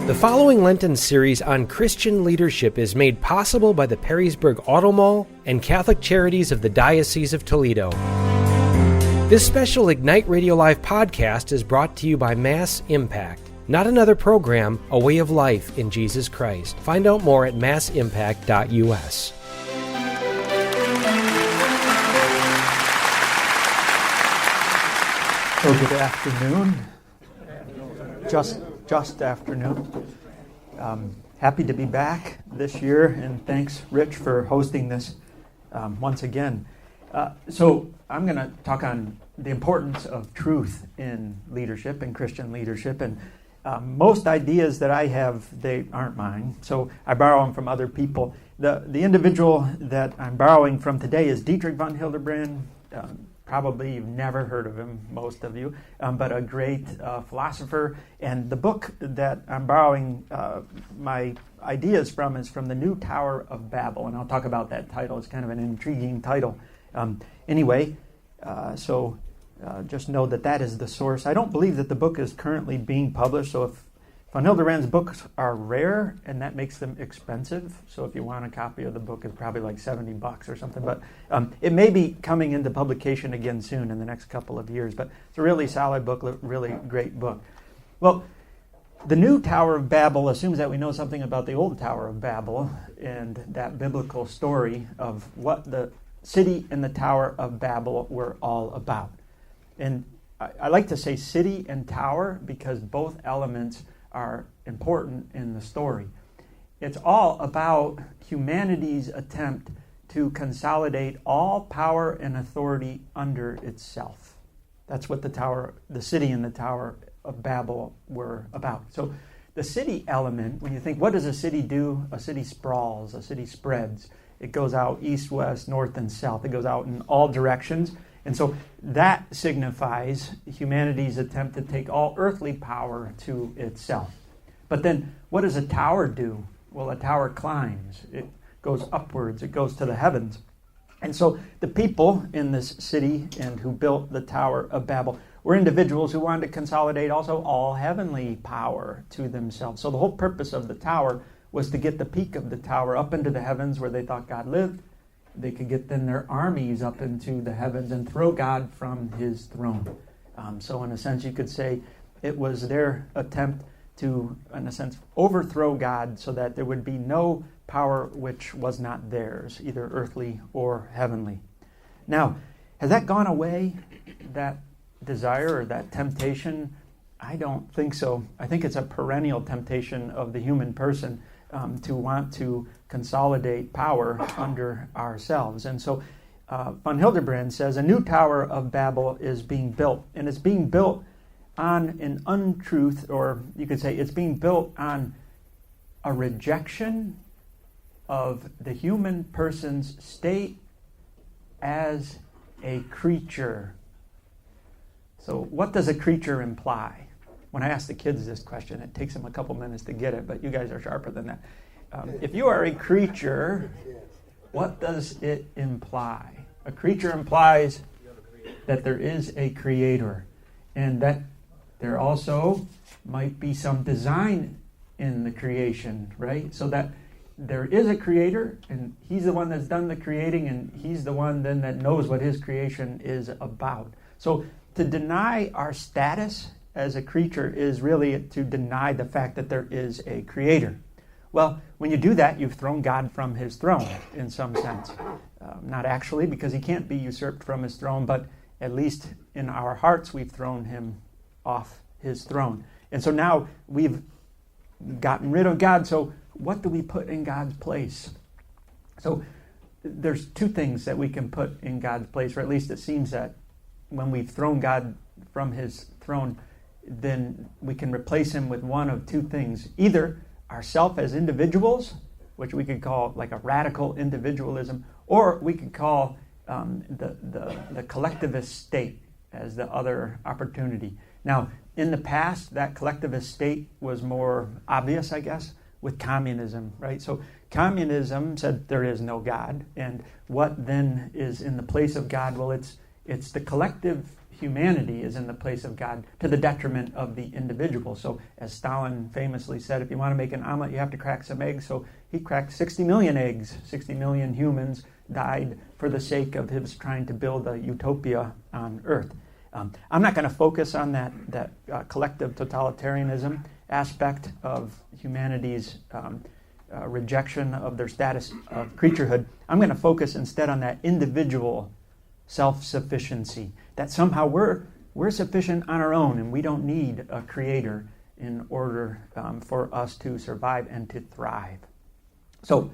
The following Lenten series on Christian leadership is made possible by the Perrysburg Auto Mall and Catholic Charities of the Diocese of Toledo. This special Ignite Radio Live podcast is brought to you by Mass Impact. Not another program, a way of life in Jesus Christ. Find out more at massimpact.us. So good afternoon. Just afternoon. Happy to be back this year, and thanks, Rich, for hosting this once again. So I'm going to talk on the importance of truth in leadership and Christian leadership. And most ideas that I have, they aren't mine. So I borrow them from other people. The individual that I'm borrowing from today is Dietrich von Hildebrand. Probably you've never heard of him, most of you, but a great philosopher. And the book that I'm borrowing my ideas from is from the New Tower of Babel. And I'll talk about that title. It's kind of an intriguing title. So just know that is the source. I don't believe that the book is currently being published. So if von Hildebrand's books are rare, and that makes them expensive. So if you want a copy of the book, it's probably like $70 or something. But it may be coming into publication again soon in the next couple of years. But it's a really solid book, really great book. Well, the New Tower of Babel assumes that we know something about the Old Tower of Babel and that biblical story of what the city and the Tower of Babel were all about. And I like to say city and tower because both elements are important in the story. It's all about humanity's attempt to consolidate all power and authority under itself. That's what the city and the Tower of Babel were about. So the city element, when you think, what does a city do? A city sprawls, a city spreads. It goes out east, west, north, and south. It goes out in all directions. And so that signifies humanity's attempt to take all earthly power to itself. But then what does a tower do? Well, a tower climbs. It goes upwards. It goes to the heavens. And so the people in this city and who built the Tower of Babel were individuals who wanted to consolidate also all heavenly power to themselves. So the whole purpose of the tower was to get the peak of the tower up into the heavens where they thought God lived. They could get then their armies up into the heavens and throw God from his throne. So in a sense, you could say it was their attempt to, in a sense, overthrow God so that there would be no power which was not theirs, either earthly or heavenly. Now, has that gone away, that desire or that temptation? I don't think so. I think it's a perennial temptation of the human person to want to consolidate power under ourselves. And so von Hildebrand says a new Tower of Babel is being built, and it's being built on an untruth, or you could say it's being built on a rejection of the human person's state as a creature. So what does a creature imply? When I ask the kids this question, it takes them a couple minutes to get it, but you guys are sharper than that. If you are a creature, what does it imply? A creature implies that there is a creator, and that there also might be some design in the creation, right? So that there is a creator, and he's the one that's done the creating, and he's the one then that knows what his creation is about. So to deny our status as a creature is really to deny the fact that there is a creator. Well, when you do that, you've thrown God from his throne in some sense. Not actually, because he can't be usurped from his throne, but at least in our hearts, we've thrown him off his throne. And so now we've gotten rid of God. So what do we put in God's place? So there's two things that we can put in God's place, or at least it seems that when we've thrown God from his throne, then we can replace him with one of two things. Either ourself as individuals, which we could call like a radical individualism, or we could call the collectivist state as the other opportunity. Now, in the past, that collectivist state was more obvious, I guess, with communism, right? So communism said there is no God, and what then is in the place of God? Well, it's the collective humanity is in the place of God to the detriment of the individual. So as Stalin famously said, if you want to make an omelet, you have to crack some eggs. So he cracked 60 million eggs. 60 million humans died for the sake of his trying to build a utopia on Earth. I'm not going to focus on that collective totalitarianism aspect of humanity's rejection of their status of creaturehood. I'm going to focus instead on that individual self-sufficiency, that somehow we're sufficient on our own and we don't need a creator in order for us to survive and to thrive. So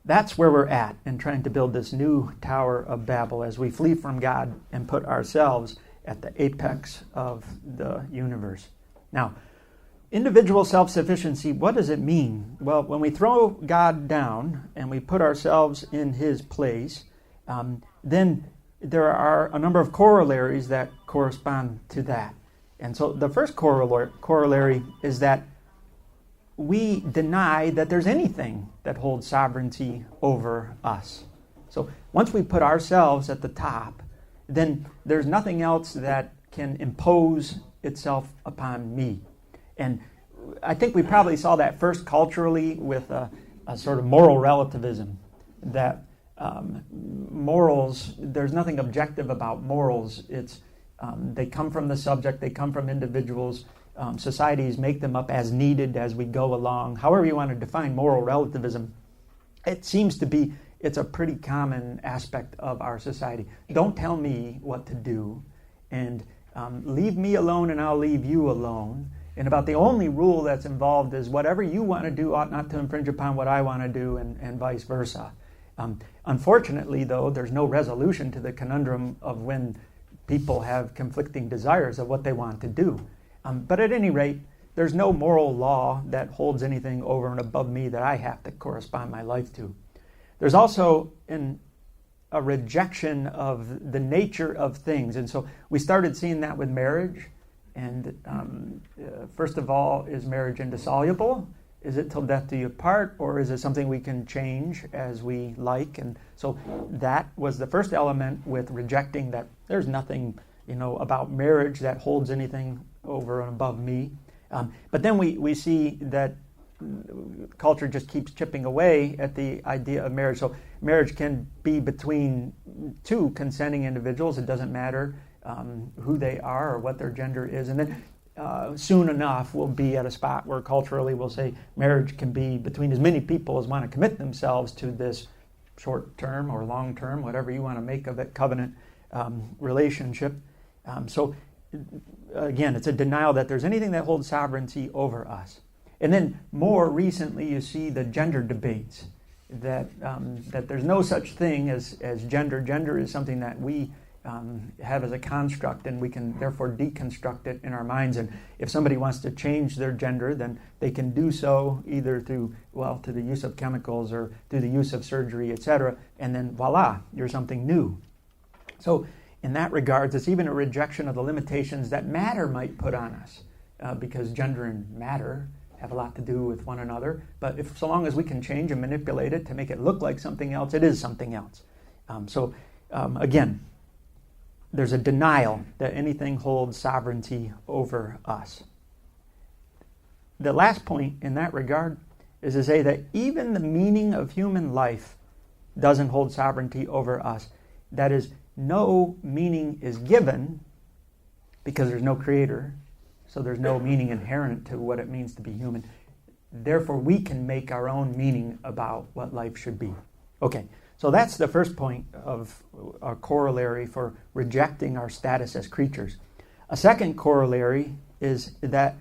that's where we're at in trying to build this new Tower of Babel as we flee from God and put ourselves at the apex of the universe. Now, individual self-sufficiency, what does it mean? Well, when we throw God down and we put ourselves in his place, then there are a number of corollaries that correspond to that. And so the first corollary is that we deny that there's anything that holds sovereignty over us. So once we put ourselves at the top, then there's nothing else that can impose itself upon me. And I think we probably saw that first culturally with a sort of moral relativism, that morals, there's nothing objective about morals. It's they come from the subject, they come from individuals. Societies make them up as needed as we go along. However you want to define moral relativism, it seems to be, it's a pretty common aspect of our society. Don't tell me what to do, and leave me alone and I'll leave you alone. And about the only rule that's involved is whatever you want to do ought not to infringe upon what I want to do, and vice versa. Unfortunately, though, there's no resolution to the conundrum of when people have conflicting desires of what they want to do. But at any rate, there's no moral law that holds anything over and above me that I have to correspond my life to. There's also a rejection of the nature of things. And so we started seeing that with marriage. And first of all, is marriage indissoluble? Is it till death do you part? Or is it something we can change as we like? And so that was the first element with rejecting that there's nothing, about marriage that holds anything over and above me. But then we see that culture just keeps chipping away at the idea of marriage. So marriage can be between two consenting individuals. It doesn't matter who they are or what their gender is. And then soon enough we'll be at a spot where culturally we'll say marriage can be between as many people as want to commit themselves to this short-term or long-term, whatever you want to make of it, covenant relationship. So again, it's a denial that there's anything that holds sovereignty over us. And then more recently, you see the gender debates, that there's no such thing as gender. Gender is something that we have as a construct, and we can therefore deconstruct it in our minds. And if somebody wants to change their gender, then they can do so either through the use of chemicals or through the use of surgery, etc. And then voila, you're something new. So in that regards, it's even a rejection of the limitations that matter might put on us, because gender and matter have a lot to do with one another. But so long as we can change and manipulate it to make it look like something else, it is something else. Again, there's a denial that anything holds sovereignty over us. The last point in that regard is to say that even the meaning of human life doesn't hold sovereignty over us. That is, no meaning is given because there's no creator, so there's no meaning inherent to what it means to be human. Therefore, we can make our own meaning about what life should be. Okay, so that's the first point of our corollary for rejecting our status as creatures. A second corollary is that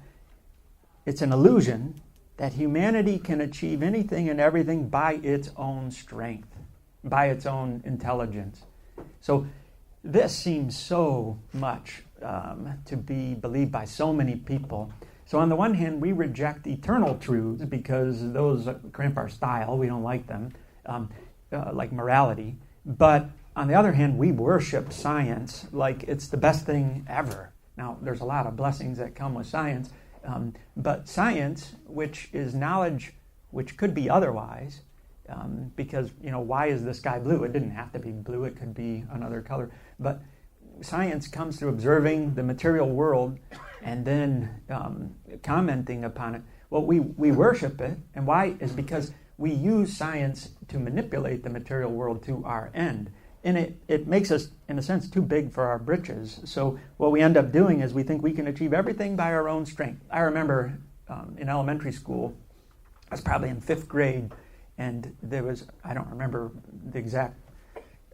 it's an illusion that humanity can achieve anything and everything by its own strength, by its own intelligence. So this seems so much to be believed by so many people. So on the one hand, we reject eternal truths because those cramp our style. We don't like them, like morality. But on the other hand, we worship science like it's the best thing ever. Now, there's a lot of blessings that come with science, but science, which is knowledge which could be otherwise, because, why is the sky blue? It didn't have to be blue. It could be another color. But science comes through observing the material world and then commenting upon it. Well, we worship it, and why is because we use science to manipulate the material world to our end. And it makes us, in a sense, too big for our britches. So what we end up doing is we think we can achieve everything by our own strength. I remember in elementary school, I was probably in 5th grade, and there was, I don't remember the exact,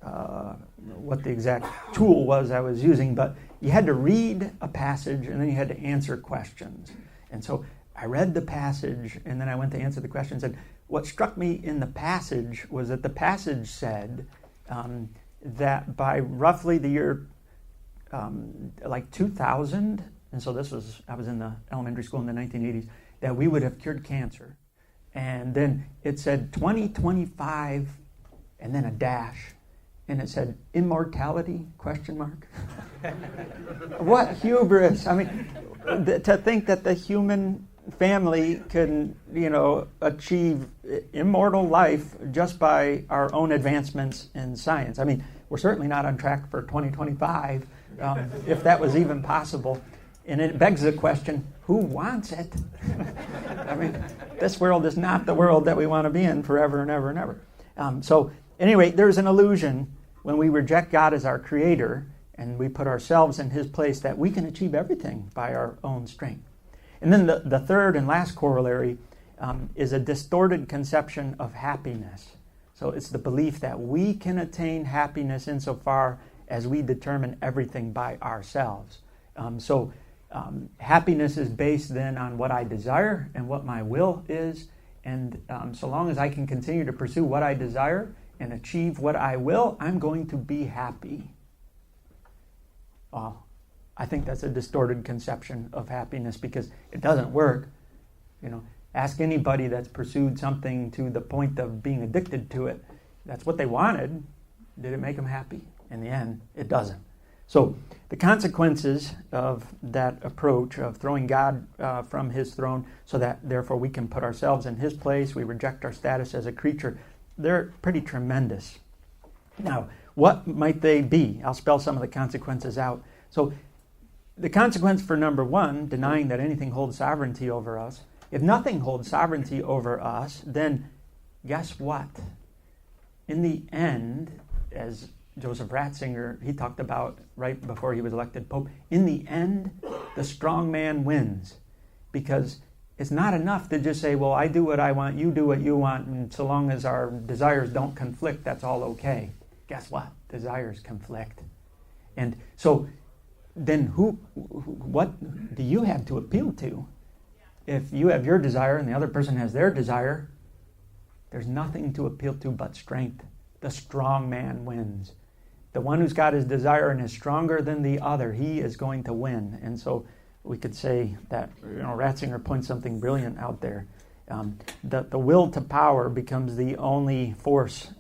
what the exact tool was I was using, but you had to read a passage and then you had to answer questions. And so I read the passage and then I went to answer the questions. And what struck me in the passage was that the passage said that by roughly the year like 2000, and so I was in the elementary school in the 1980s, that we would have cured cancer. And then it said 2025 and then a dash, and it said immortality, question mark. What hubris. I mean, to think that the human family can, achieve immortal life just by our own advancements in science. I mean, we're certainly not on track for 2025, if that was even possible. And it begs the question, who wants it? I mean, this world is not the world that we want to be in forever and ever and ever. So anyway, there's an illusion when we reject God as our creator and we put ourselves in his place that we can achieve everything by our own strength. And then the third and last corollary is a distorted conception of happiness. So it's the belief that we can attain happiness insofar as we determine everything by ourselves. Happiness is based then on what I desire and what my will is. And so long as I can continue to pursue what I desire and achieve what I will, I'm going to be happy. Well, I think that's a distorted conception of happiness because it doesn't work. Ask anybody that's pursued something to the point of being addicted to it. That's what they wanted. Did it make them happy? In the end, it doesn't. So the consequences of that approach of throwing God from his throne so that therefore we can put ourselves in his place, we reject our status as a creature, they're pretty tremendous. Now, what might they be? I'll spell some of the consequences out. So the consequence for number one, denying that anything holds sovereignty over us. If nothing holds sovereignty over us, then guess what? In the end, as Joseph Ratzinger, he talked about right before he was elected Pope, in the end, the strong man wins. Because it's not enough to just say, well, I do what I want, you do what you want, and so long as our desires don't conflict, that's all okay. Guess what? Desires conflict. And so then what do you have to appeal to? If you have your desire and the other person has their desire, there's nothing to appeal to but strength. The strong man wins. The one who's got his desire and is stronger than the other, he is going to win. And so we could say that, Ratzinger points something brilliant out there. That the will to power becomes the only force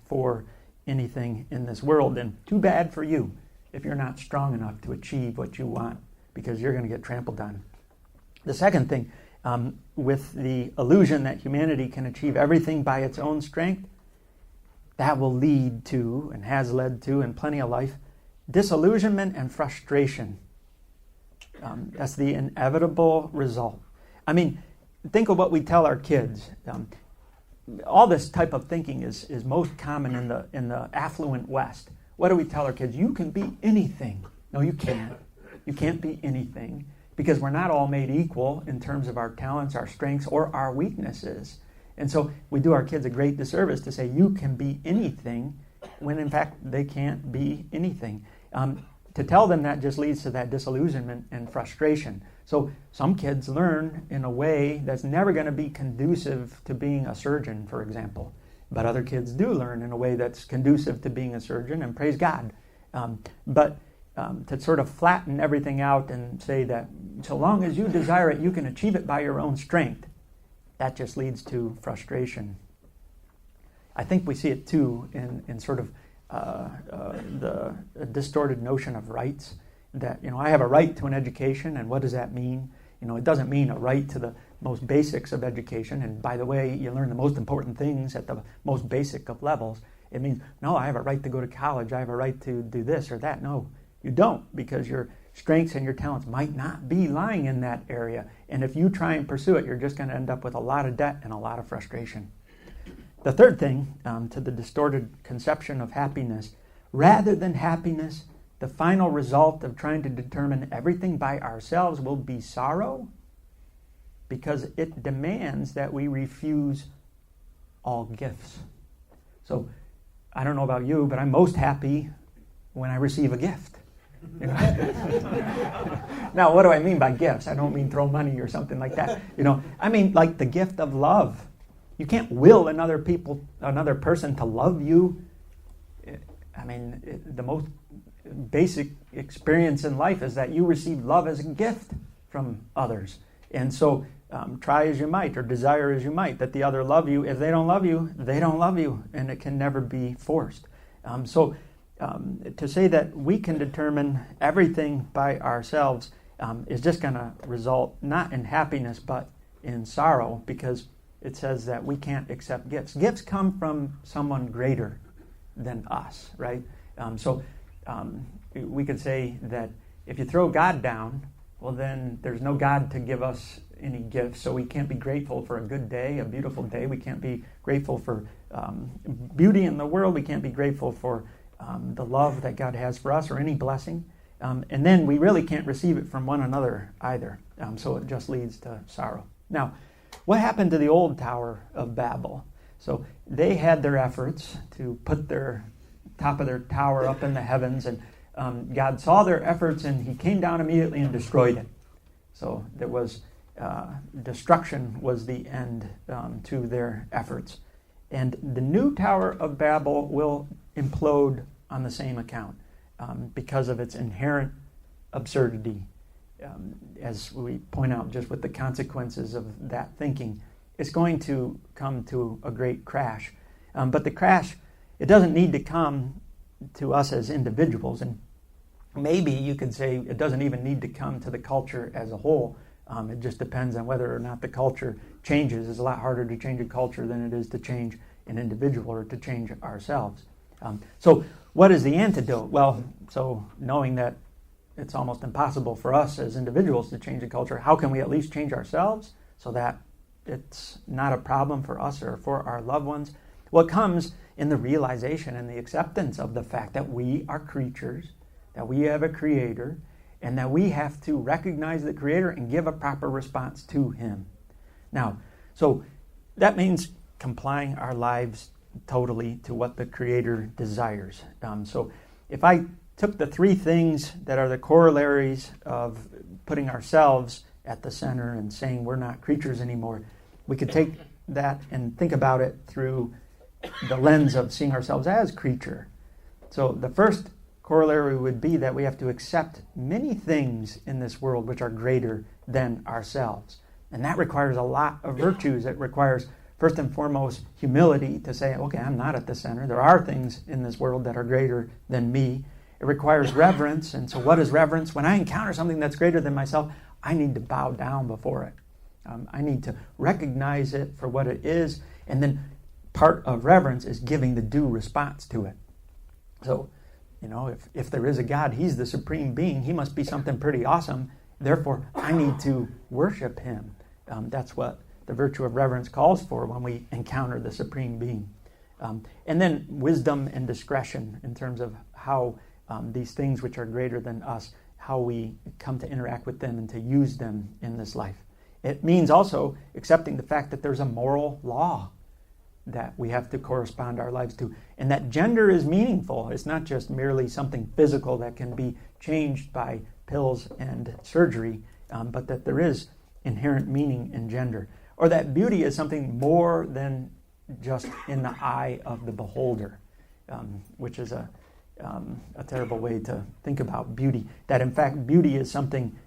for anything in this world. And too bad for you if you're not strong enough to achieve what you want, because you're going to get trampled on. The second thing, with the illusion that humanity can achieve everything by its own strength, that will lead to, and has led to in plenty of life, disillusionment and frustration. That's the inevitable result. I mean, think of what we tell our kids. All this type of thinking is most common in the affluent West. What do we tell our kids? You can be anything. No, you can't. You can't be anything, because we're not all made equal in terms of our talents, our strengths, or our weaknesses. And so we do our kids a great disservice to say you can be anything when in fact they can't be anything. To tell them that just leads to that disillusionment and frustration. So some kids learn in a way that's never going to be conducive to being a surgeon, for example. But other kids do learn in a way that's conducive to being a surgeon, and praise God. But to sort of flatten everything out and say that so long as you desire it, you can achieve it by your own strength, that just leads to frustration. I think we see it too in sort of the distorted notion of rights. That, I have a right to an education, and what does that mean? It doesn't mean a right to the most basics of education, and by the way, you learn the most important things at the most basic of levels. It means, no, I have a right to go to college, I have a right to do this or that. No, you don't, because your strengths and your talents might not be lying in that area. And if you try and pursue it, you're just going to end up with a lot of debt and a lot of frustration. The third thing, to the distorted conception of happiness, rather than happiness, the final result of trying to determine everything by ourselves will be sorrow, because it demands that we refuse all gifts. So, I don't know about you, but I'm most happy when I receive a gift. You know? Now, what do I mean by gifts? I don't mean throw money or something like that. I mean like the gift of love. You can't will another person to love you. I mean, the most basic experience in life is that you receive love as a gift from others. And so try as you might or desire as you might that the other love you. If they don't love you, they don't love you, and it can never be forced. To say that we can determine everything by ourselves is just going to result not in happiness but in sorrow, because it says that we can't accept gifts. Gifts come from someone greater than us, right? We could say that if you throw God down, well, then there's no God to give us any gifts. So we can't be grateful for a good day, a beautiful day. We can't be grateful for beauty in the world. We can't be grateful for the love that God has for us or any blessing. And then we really can't receive it from one another either. So it just leads to sorrow. Now, what happened to the old Tower of Babel? So they had their efforts to put their top of their tower up in the heavens, and God saw their efforts, and he came down immediately and destroyed it. So there was destruction was the end to their efforts. And the new Tower of Babel will implode on the same account because of its inherent absurdity. As we point out, just with the consequences of that thinking, it's going to come to a great crash. But the crash, it doesn't need to come to us as individuals. And maybe you could say it doesn't even need to come to the culture as a whole. It just depends on whether or not the culture changes. It's a lot harder to change a culture than it is to change an individual or to change ourselves. So what is the antidote? Well, so knowing that it's almost impossible for us as individuals to change the culture, how can we at least change ourselves so that it's not a problem for us or for our loved ones? Well, it comes in the realization and the acceptance of the fact that we are creatures, that we have a creator, and that we have to recognize the creator and give a proper response to him. Now, so that means complying our lives totally to what the creator desires. So if I took the three things that are the corollaries of putting ourselves at the center and saying we're not creatures anymore, we could take that and think about it through the lens of seeing ourselves as creature. So the first corollary would be that we have to accept many things in this world which are greater than ourselves. And that requires a lot of virtues. It requires, first and foremost, humility to say, okay, I'm not at the center. There are things in this world that are greater than me. It requires reverence. And so what is reverence? When I encounter something that's greater than myself, I need to bow down before it. I need to recognize it for what it is. And then part of reverence is giving the due response to it. So, if there is a God, he's the supreme being. He must be something pretty awesome. Therefore, I need to worship him. That's what the virtue of reverence calls for when we encounter the supreme being. And then wisdom and discretion in terms of how these things which are greater than us, how we come to interact with them and to use them in this life. It means also accepting the fact that there's a moral law that we have to correspond our lives to, and that gender is meaningful. It's not just merely something physical that can be changed by pills and surgery, but that there is inherent meaning in gender, or that beauty is something more than just in the eye of the beholder, which is a terrible way to think about beauty. That in fact beauty is something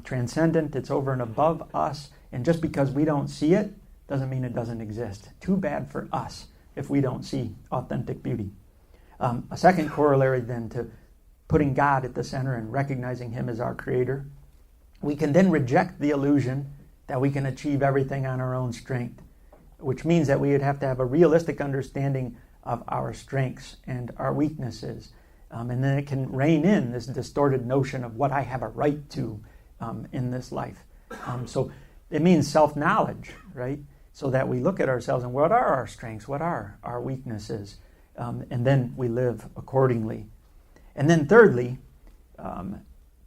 transcendent. It's over and above us, and just because we don't see it doesn't mean it doesn't exist. Too bad for us if we don't see authentic beauty. A second corollary then to putting God at the center and recognizing him as our creator, we can then reject the illusion that we can achieve everything on our own strength, which means that we would have to have a realistic understanding of our strengths and our weaknesses. And then it can rein in this distorted notion of what I have a right to in this life. So it means self-knowledge, right? So that we look at ourselves and what are our strengths, what are our weaknesses, and then we live accordingly. And then thirdly,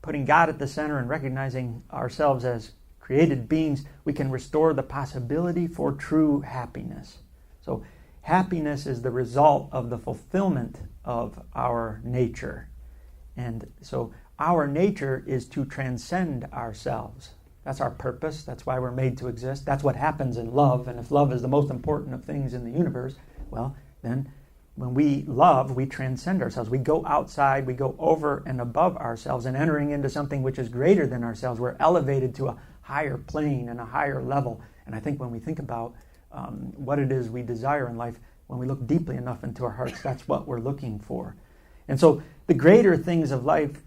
putting God at the center and recognizing ourselves as created beings, we can restore the possibility for true happiness. So happiness is the result of the fulfillment of our nature. And so our nature is to transcend ourselves. That's our purpose. That's why we're made to exist. That's what happens in love. And if love is the most important of things in the universe, well, then when we love, we transcend ourselves. We go outside, we go over and above ourselves and entering into something which is greater than ourselves. We're elevated to a higher plane and a higher level. And I think when we think about what it is we desire in life, when we look deeply enough into our hearts, that's what we're looking for. And so the greater things of life,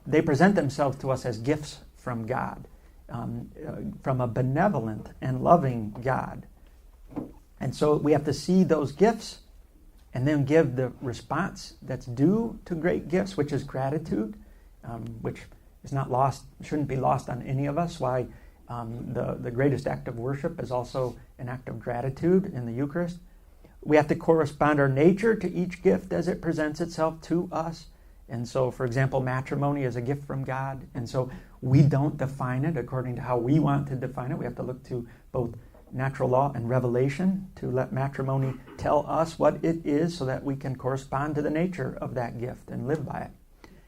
they present themselves to us as gifts from God, from a benevolent and loving God. And so we have to see those gifts and then give the response that's due to great gifts, which is gratitude, which is not lost, shouldn't be lost on any of us. Why the greatest act of worship is also an act of gratitude in the Eucharist. We have to correspond our nature to each gift as it presents itself to us. And so, for example, matrimony is a gift from God. And so we don't define it according to how we want to define it. We have to look to both natural law and revelation to let matrimony tell us what it is so that we can correspond to the nature of that gift and live by it.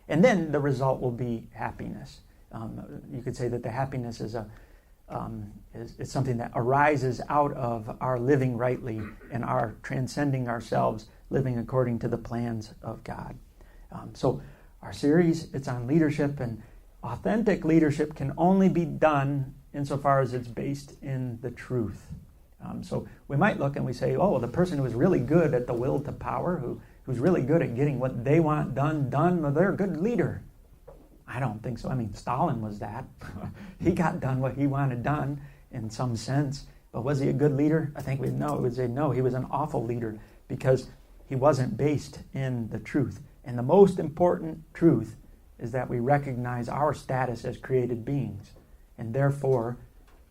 And then the result will be happiness. You could say that the happiness is something that arises out of our living rightly and our transcending ourselves, living according to the plans of God. So our series, it's on leadership, and authentic leadership can only be done insofar as it's based in the truth. So we might look and we say, oh, well, the person who is really good at the will to power, who's really good at getting what they want done, well, they're a good leader. I don't think so. I mean, Stalin was that. He got done what he wanted done in some sense. But was he a good leader? I think we'd say no, he was an awful leader because he wasn't based in the truth. And the most important truth is that we recognize our status as created beings, and therefore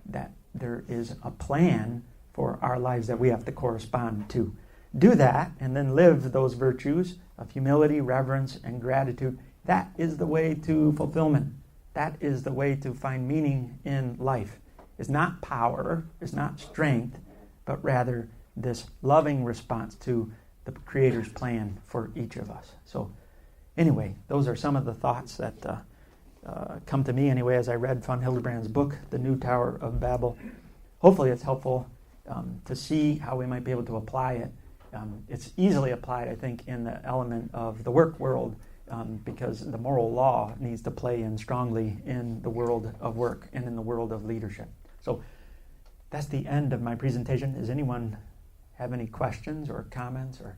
that there is a plan for our lives that we have to correspond to. Do that and then live those virtues of humility, reverence, and gratitude. That is the way to fulfillment. That is the way to find meaning in life. It's not power, it's not strength, but rather this loving response to the Creator's plan for each of us. So anyway, those are some of the thoughts that come to me anyway as I read von Hildebrand's book, The New Tower of Babel. Hopefully it's helpful to see how we might be able to apply it. It's easily applied, I think, in the element of the work world, because the moral law needs to play in strongly in the world of work and in the world of leadership. So that's the end of my presentation. Does anyone have any questions or comments? Or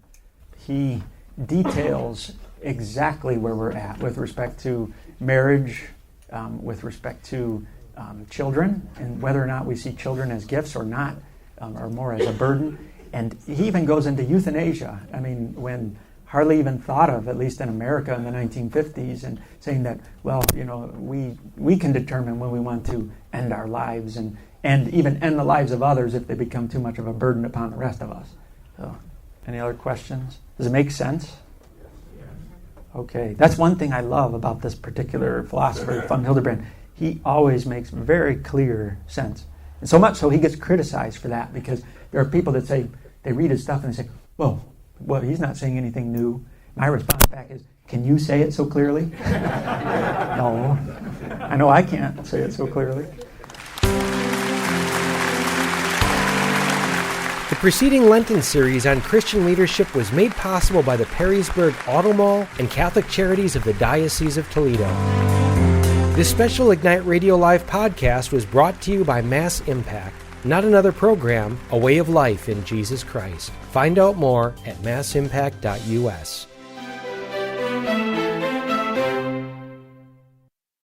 he details exactly where we're at with respect to marriage, with respect to children, and whether or not we see children as gifts or not, or more as a burden. And he even goes into euthanasia. I mean, when hardly even thought of, at least in America in the 1950s, and saying that, well, you know, we can determine when we want to end our lives and even end the lives of others if they become too much of a burden upon the rest of us. So, any other questions? Does it make sense? Okay, that's one thing I love about this particular philosopher, von Hildebrand. He always makes very clear sense. And so much so he gets criticized for that, because there are people that say, they read his stuff and they say, well, he's not saying anything new. My response back is, can you say it so clearly? No. I know I can't say it so clearly. The preceding Lenten series on Christian leadership was made possible by the Perrysburg Auto Mall and Catholic Charities of the Diocese of Toledo. This special Ignite Radio Live podcast was brought to you by Mass Impact, not another program, a way of life in Jesus Christ. Find out more at massimpact.us.